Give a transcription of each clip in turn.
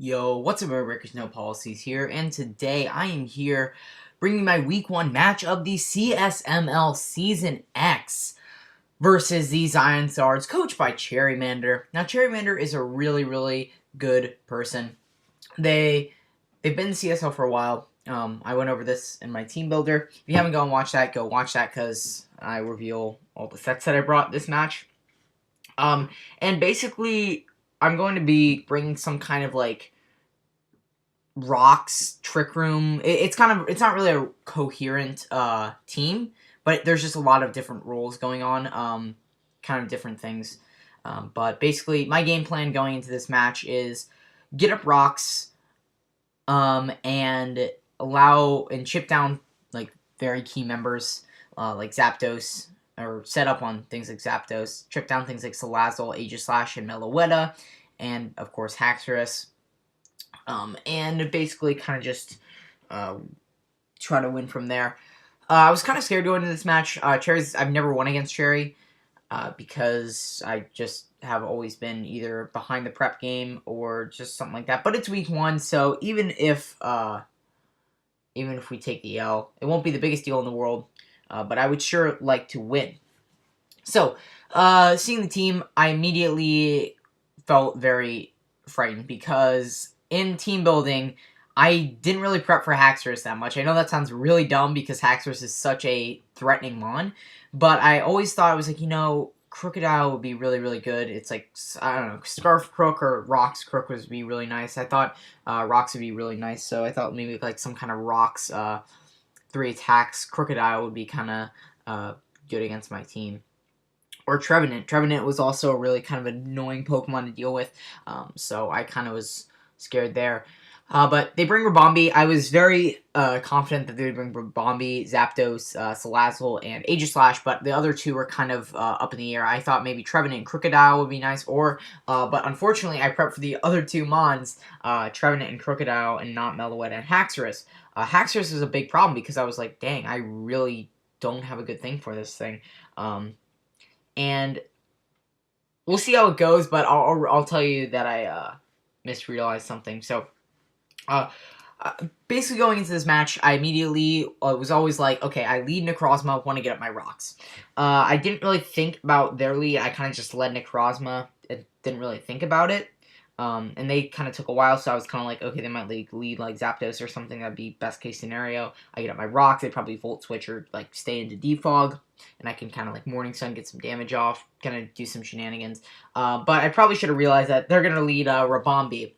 Yo, what's up, Breakers No Policies here, and today I am here bringing my Week 1 match of the CSML Season X versus the Zion Zards, coached by Cherrymander. Now, Cherrymander is a really good person. They've been in CSL for a while. I went over this in my team builder. If you haven't gone and watched that, go watch that because I reveal all the sets that I brought this match. And basically, I'm going to be bringing some kind of like rocks trick room. It's not really a coherent team, but there's just a lot of different roles going on, kind of different things. But basically, my game plan going into this match is get up rocks, and allow and chip down like very key members like Zapdos, or set up on things like Zapdos, chip down things like Salazzle, Aegislash, and Meloetta, and of course Haxorus. And basically kind of just try to win from there. I was kind of scared going into this match. I've never won against Cherry because I just have always been either behind the prep game or just something like that. But it's week 1, so even if we take the L, it won't be the biggest deal in the world. But I would sure like to win. So, seeing the team, I immediately felt very frightened because in team building, I didn't really prep for Haxorus that much. I know that sounds really dumb because Haxorus is such a threatening mon, but I always thought it was like, Crocodile would be really good. It's like, I don't know, Scarf Crook or Rocks Crook would be really nice. I thought Rocks would be really nice, so I thought maybe like some kind of Rocks 3 attacks Crocodile would be kind of good against my team. Or Trevenant. Trevenant was also a really kind of annoying Pokemon to deal with, so I kind of was scared there. But they bring Rabombi. I was very confident that they would bring Rabombi, Zapdos, Salazzle, and Aegislash, but the other two were kind of up in the air. I thought maybe Trevenant and Crocodile would be nice, but unfortunately I prepped for the other two Mons, Trevenant and Crocodile, and not Meloetta and Haxorus. Haxorus is a big problem because I was like, dang, I really don't have a good thing for this thing. And we'll see how it goes, but I'll tell you that I misrealized something. So, basically going into this match, I immediately was always like, okay, I lead Necrozma, want to get up my rocks. I didn't really think about their lead. I kind of just led Necrozma and didn't really think about it. And they kind of took a while, so I was kind of like, okay, they might lead like Zapdos or something. That'd be best case scenario. I get up my rocks, they probably Volt Switch or like stay into Defog, and I can kind of like Morning Sun, get some damage off, kind of do some shenanigans. But I probably should have realized that they're going to lead Rabombi,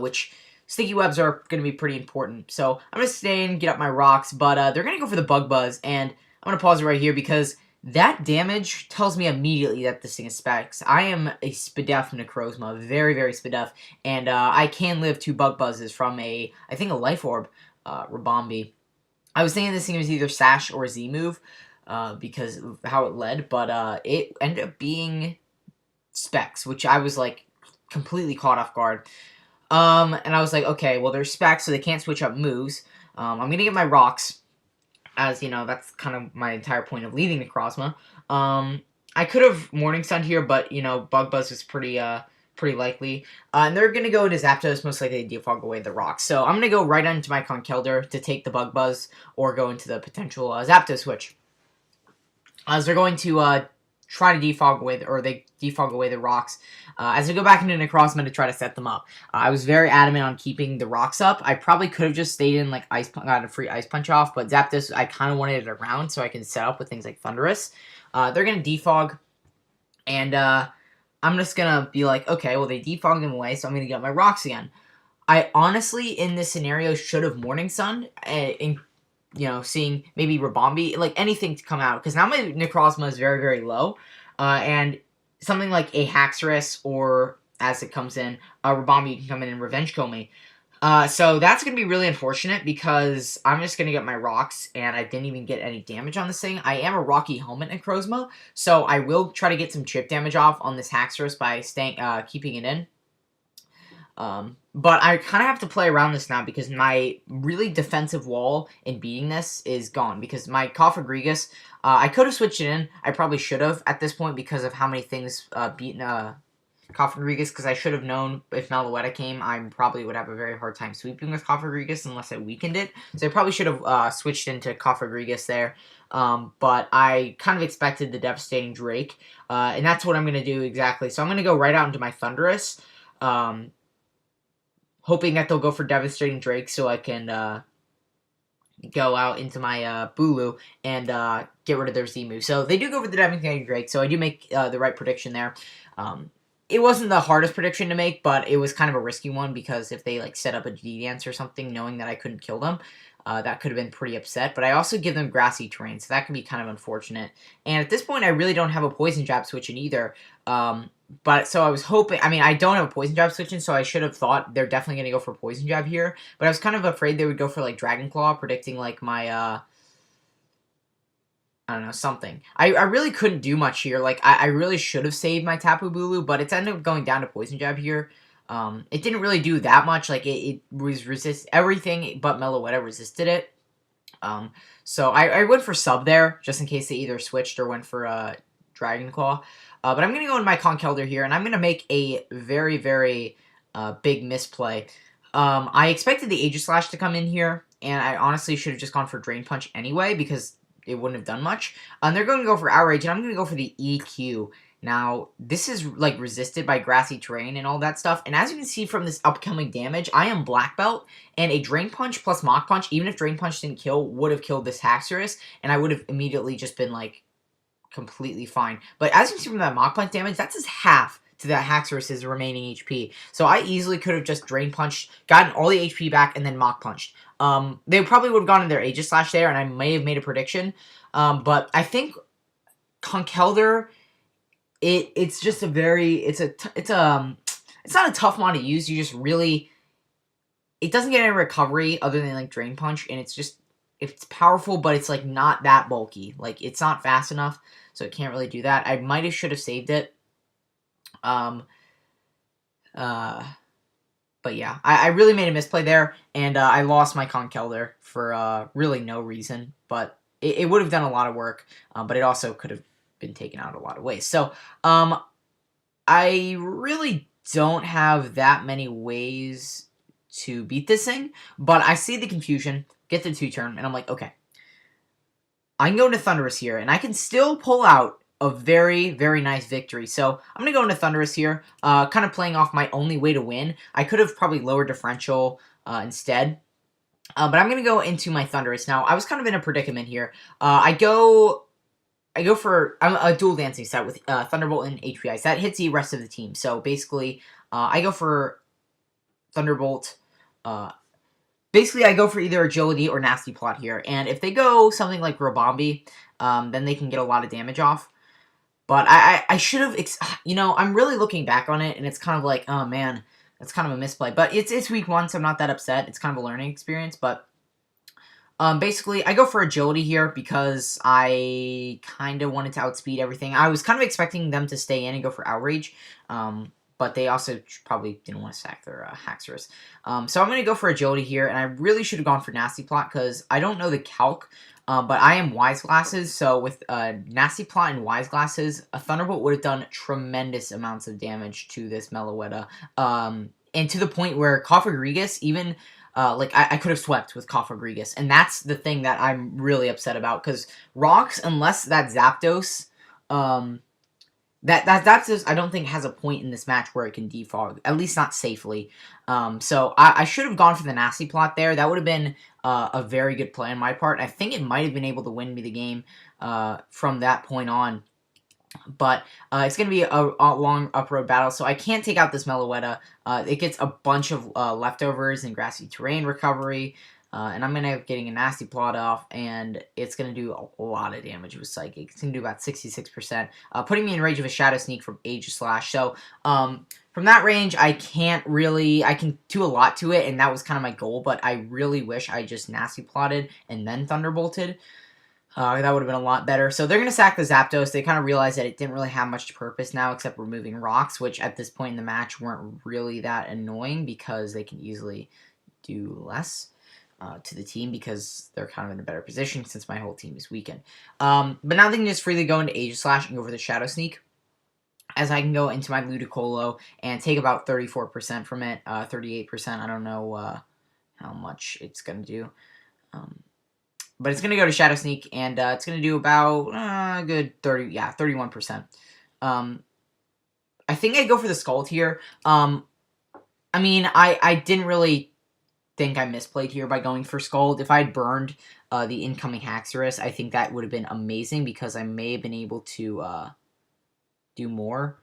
which Sticky Webs are going to be pretty important. So I'm going to stay and get up my rocks, but they're going to go for the Bug Buzz, and I'm going to pause it right here because that damage tells me immediately that this thing is Specs. I am a Spadef Necrozma, very Spadef, and I can live 2 Bug Buzzes from I think a Life Orb, Rabombi. I was thinking this thing was either Sash or Z move, because of how it led, but it ended up being Specs, which I was like completely caught off guard. And I was like, okay, well they're Specs, so they can't switch up moves. I'm gonna get my rocks. As, that's kind of my entire point of leading Necrozma. I could have Morning Sun here, but, Bug Buzz is pretty likely. And they're going to go to Zapdos, most likely defog away the rocks. So I'm going to go right into my Conkeldurr to take the Bug Buzz, or go into the potential Zapdos switch. As they're going to try to defog away, or they defog away the rocks, as I go back into Necrozma to try to set them up. I was very adamant on keeping the rocks up. I probably could have just stayed in, like, got a free Ice Punch off, but Zapdos, I kind of wanted it around so I can set up with things like Thundurus. They're going to defog, and I'm just going to be like, okay, well, they defogged them away, so I'm going to get my rocks again. I honestly, in this scenario, should have Morning Sun, seeing maybe Rabombi, like anything to come out, because now my Necrozma is very low, and something like a Haxorus, or as it comes in, Rabombi can come in and Revenge Kill me. So that's going to be really unfortunate because I'm just going to get my rocks, and I didn't even get any damage on this thing. I am a Rocky Helmet Necrozma, so I will try to get some chip damage off on this Haxorus by keeping it in. But I kind of have to play around this now because my really defensive wall in beating this is gone. Because my Cofagrigus, I could have switched it in. I probably should have at this point because of how many things Cofagrigus because I should have known if Meloetta came, I probably would have a very hard time sweeping with Cofagrigus unless I weakened it. So I probably should have switched into Cofagrigus there. But I kind of expected the Devastating Drake, and that's what I'm going to do exactly. So I'm going to go right out into my Thundurus, hoping that they'll go for Devastating Drake so I can go out into my Bulu and get rid of their Z-move. So they do go for the Devastating Drake, so I do make the right prediction there. It wasn't the hardest prediction to make, but it was kind of a risky one because if they like set up a D-Dance or something, knowing that I couldn't kill them, that could have been pretty upset. But I also give them grassy terrain, so that can be kind of unfortunate. And at this point, I really don't have a Poison Jab switch in either. But so I was hoping, I mean, I don't have a Poison Jab switch in, so I should have thought they're definitely going to go for Poison Jab here. But I was kind of afraid they would go for like Dragon Claw, predicting like my, I don't know, something. I really couldn't do much here. Like, I really should have saved my Tapu Bulu, but it's ended up going down to Poison Jab here. It didn't really do that much. Like, it was everything but Meloetta resisted it. So I went for Sub there, just in case they either switched or went for Dragon Claw. But I'm going to go into my Conkeldurr here, and I'm going to make a very, very big misplay. I expected the Aegislash to come in here, and I honestly should have just gone for Drain Punch anyway, because it wouldn't have done much. They're going to go for Outrage, and I'm going to go for the EQ. Now, this is, like, resisted by grassy terrain and all that stuff, and as you can see from this upcoming damage, I am Black Belt, and a Drain Punch plus Mach Punch, even if Drain Punch didn't kill, would have killed this Haxorus, and I would have immediately just been, like, completely fine. But as you can see from that Mach Punch damage, that's his half to that Haxorus' remaining HP. So I easily could have just Drain Punched, gotten all the HP back, and then Mach Punched. They probably would have gone in their Aegislash there, and I may have made a prediction. But I think Conkeldurr, it's just a very, it's not a tough mod to use. You just really, it doesn't get any recovery other than like Drain Punch, and it's powerful, but it's like not that bulky. Like it's not fast enough, so it can't really do that. I might have should have saved it. But yeah, I really made a misplay there, and I lost my Conkeldurr for really no reason. But it would have done a lot of work, but it also could have been taken out a lot of ways. So I really don't have that many ways to beat this thing, but I see the confusion, get the 2-turn, and I'm like, okay, I can go into Thundurus here, and I can still pull out a very, very nice victory. So I'm going to go into Thundurus here, kind of playing off my only way to win. I could have probably lowered differential instead, but I'm going to go into my Thundurus. Now, I was kind of in a predicament here. I go for a dual dancing set with Thunderbolt and HPI. So that hits the rest of the team. So basically, I go for Thunderbolt. Basically, I go for either Agility or Nasty Plot here. And if they go something like Robombi, then they can get a lot of damage off. But I should have, I'm really looking back on it, and it's kind of like, oh man, that's kind of a misplay. But it's week 1, so I'm not that upset. It's kind of a learning experience. But basically, I go for Agility here because I kind of wanted to outspeed everything. I was kind of expecting them to stay in and go for Outrage. But they also probably didn't want to sack their Haxorus. So I'm going to go for Agility here, and I really should have gone for Nasty Plot because I don't know the calc. But I am Wise Glasses, so with Nasty Plot and Wise Glasses, a Thunderbolt would have done tremendous amounts of damage to this Meloetta. And to the point where Cofagrigus, even, I could have swept with Cofagrigus. And that's the thing that I'm really upset about, because Rocks, unless that Zapdos, that just, I don't think has a point in this match where it can defog, at least not safely. So I should have gone for the Nasty Plot there. That would have been a very good play on my part. I think it might have been able to win me the game from that point on. But it's going to be a long up-road battle, so I can't take out this Meloetta. It gets a bunch of leftovers and grassy terrain recovery. And I'm going to end up getting a Nasty Plot off, and it's going to do a lot of damage with Psychic. It's going to do about 66%, putting me in range of a Shadow Sneak from Aegislash. So, from that range, I can do a lot to it, and that was kind of my goal, but I really wish I just Nasty Plotted and then Thunderbolted. That would have been a lot better. So they're going to sack the Zapdos. They kind of realized that it didn't really have much purpose now except removing rocks, which at this point in the match weren't really that annoying because they can easily do less to the team because they're kind of in a better position since my whole team is weakened. But now they can just freely go into Aegislash and go for the Shadow Sneak. as I can go into my Ludicolo and take about 34% from it, 38%. I don't know how much it's going to do. But it's going to go to Shadow Sneak, and it's going to do about a good 31%. I think I'd go for the Scald here. I mean, I didn't really think I misplayed here by going for Scald. If I had burned the incoming Haxorus, I think that would have been amazing because I may have been able to do more.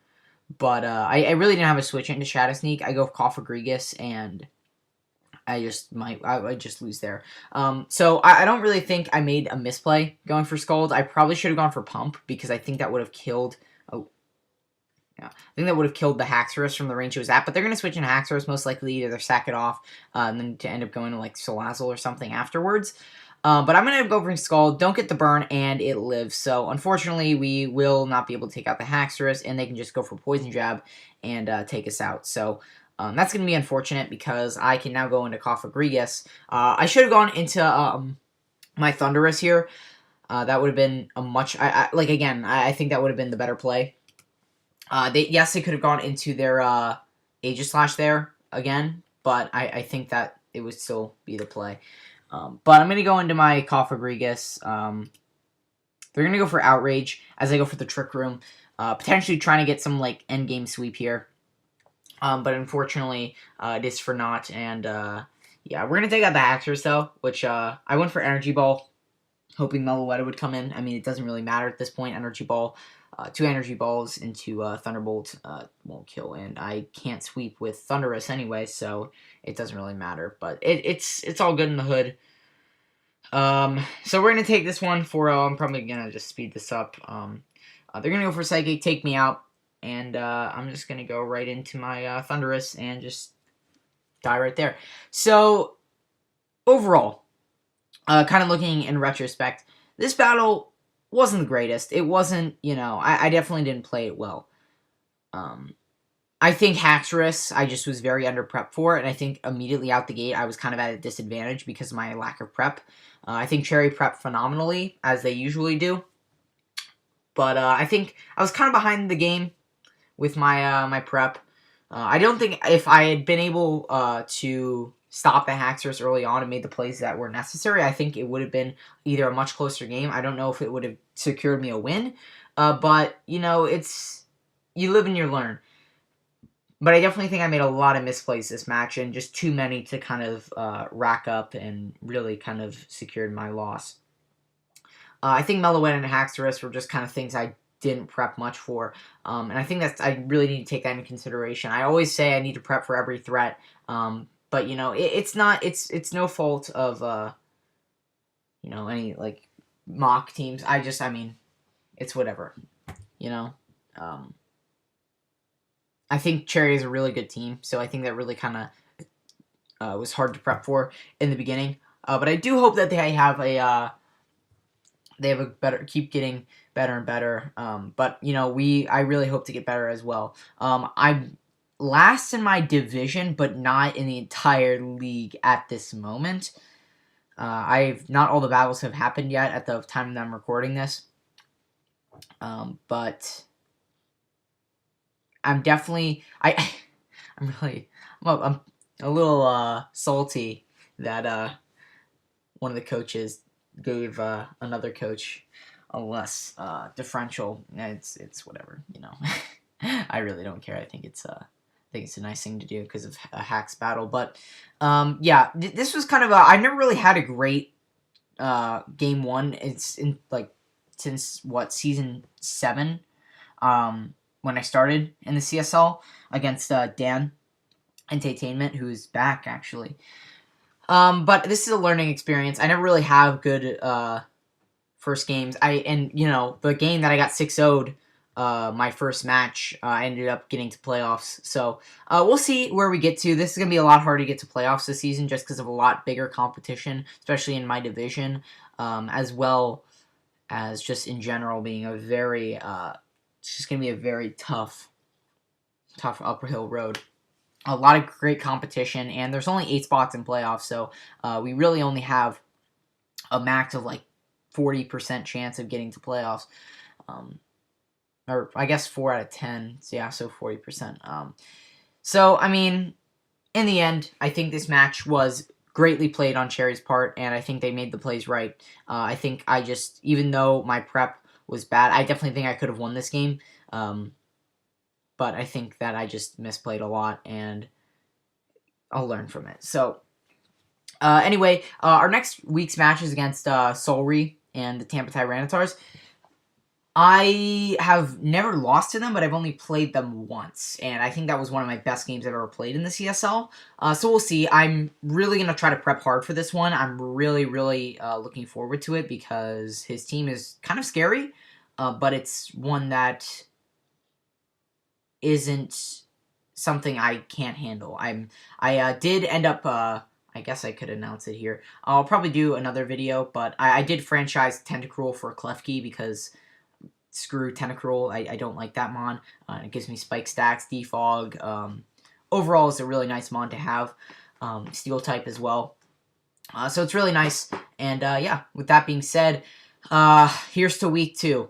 But I really didn't have a switch into Shadow Sneak. I go for Cofagrigus, and I just lose there. So I don't really think I made a misplay going for Scald. I probably should have gone for Pump because I think that would have killed. Yeah, I think that would have killed the Haxorus from the range it was at, but they're going to switch into Haxorus most likely, either sack it off, and then to end up going to like Salazzle or something afterwards. But I'm going to go for Scald, don't get the burn, and it lives. So unfortunately, we will not be able to take out the Haxorus, and they can just go for Poison Jab and take us out. So that's going to be unfortunate because I can now go into Cofagrigus. I should have gone into my Thundurus here. That would have been a much... I think that would have been the better play. They could have gone into their Aegislash there again, but I think that it would still be the play. But I'm going to go into my Cofagrigus. They're going to go for Outrage as I go for the Trick Room, potentially trying to get some like endgame sweep here. But unfortunately, it is for naught, and yeah, we're going to take out the Haxorus though, which I went for Energy Ball, hoping Meloetta would come in. I mean, it doesn't really matter at this point. Energy Ball. 2 Energy Balls into Thunderbolt won't kill, and I can't sweep with Thundurus anyway, so it doesn't really matter. But it's all good in the hood. So we're gonna take this one for. I'm probably gonna just speed this up. They're gonna go for Psychic, take me out, and I'm just gonna go right into my Thundurus and just die right there. So overall, kind of looking in retrospect, this battle wasn't the greatest. It wasn't, I definitely didn't play it well. I think Haxorus, I just was very under prep for, and I think immediately out the gate, I was kind of at a disadvantage because of my lack of prep. I think Cherry prepped phenomenally, as they usually do. But I think I was kind of behind the game with my my prep. I don't think if I had been able to stop the Haxorus early on and made the plays that were necessary, I think it would have been either a much closer game. I don't know if it would have secured me a win, but, it's... You live and you learn. But I definitely think I made a lot of misplays this match, and just too many to kind of rack up and really kind of secured my loss. I think Meloetta and Haxorus were just kind of things I didn't prep much for, and I think I really need to take that into consideration. I always say I need to prep for every threat, but, it's no fault of, any, like, mock teams. I mean, it's whatever, I think Cherry is a really good team, so I think that really kind of was hard to prep for in the beginning. But I do hope that they have keep getting better and better. But, I really hope to get better as well. I'm last in my division, but not in the entire league at this moment. Not all the battles have happened yet at the time that I'm recording this. But I'm definitely, I'm a little salty that one of the coaches gave another coach a less differential. It's whatever, I really don't care. I think it's a nice thing to do because of a hacks battle. But yeah, this was kind of I've never really had a great game one. It's in since season 7 when I started in the CSL against Dan Entertainment, who's back actually. But this is a learning experience. I never really have good first games. The game that I got 6-0'd my first match, I ended up getting to playoffs. So we'll see where we get to. This is going to be a lot harder to get to playoffs this season just because of a lot bigger competition, especially in my division, as well as just in general being a very, it's just going to be a very tough uphill road. A lot of great competition, and there's only 8 spots in playoffs, so we really only have a max of 40% chance of getting to playoffs. or I guess 4 out of 10. So yeah, so 40%. So I mean, in the end, I think this match was greatly played on Cherry's part, and I think they made the plays right. I think I just, even though my prep was bad, I definitely think I could have won this game. But I think that I just misplayed a lot, and I'll learn from it. So, anyway, our next week's match is against Solry and the Tampa Tyrannotars. I have never lost to them, but I've only played them once, and I think that was one of my best games I've ever played in the CSL. So we'll see. I'm really going to try to prep hard for this one. I'm really, really looking forward to it because his team is kind of scary, but it's one that isn't something I can't handle. I did end up... I guess I could announce it here. I'll probably do another video, but I did franchise Tentacruel for Klefki because... Screw Tentacruel. I don't like that mon. It gives me spike stacks, defog. Overall, it's a really nice mon to have. Steel type as well. So it's really nice. And yeah, with that being said, here's to week 2.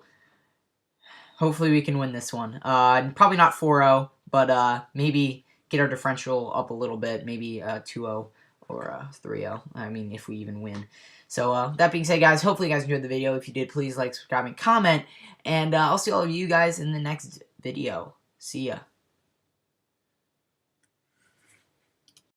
Hopefully we can win this one. Probably not 4-0, but maybe get our differential up a little bit. Maybe 2-0 or 3-0. I mean, if we even win. So, that being said, guys, hopefully you guys enjoyed the video. If you did, please like, subscribe, and comment. And I'll see all of you guys in the next video. See ya.